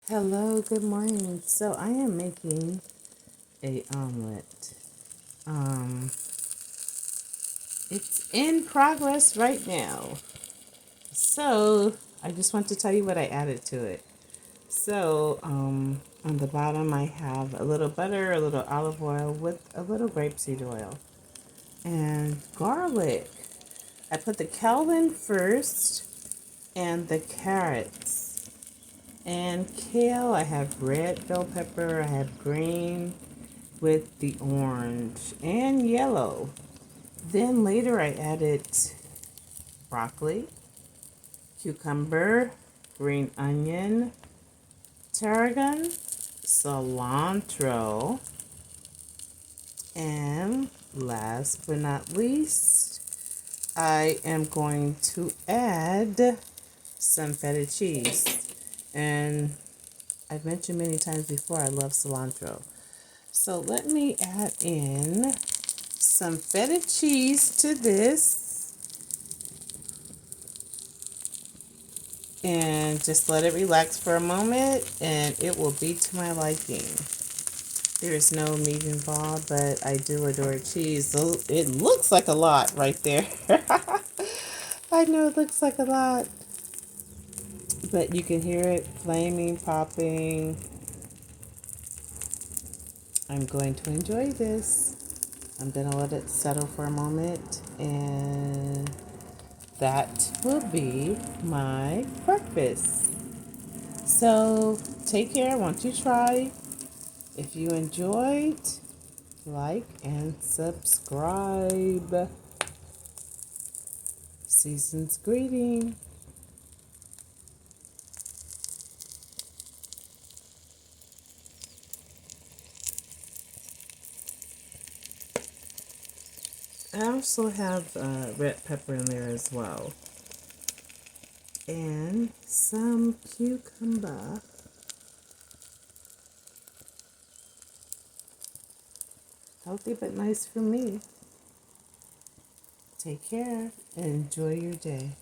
Hello, good morning. So I am making a omelet. Um, it's in progress right now. So I just want to tell you what I added to it. So on the bottom I have a little butter, a little olive oil with a little grapeseed oil and garlic. I put the Kale in first and the carrots. And kale, I have red bell pepper, I have green with the orange and yellow. Then later I added broccoli, cucumber, green onion, tarragon, cilantro, and last but not least, I am going to add some feta cheese. And I've mentioned many times before I love cilantro. So let me add in some feta cheese to this and just let it relax for a moment and it will be to my liking. There is no meat involved, but I do adore cheese. So it looks like a lot right there. I know it looks like a lot, but you can hear it flaming, popping. I'm going to enjoy this. I'm going to let it settle for a moment, and that will be my breakfast. So take care. Once you try, if you enjoyed, like and subscribe. Season's greeting. I also have red pepper in there as well. And some cucumber. Healthy but nice for me. Take care and enjoy your day.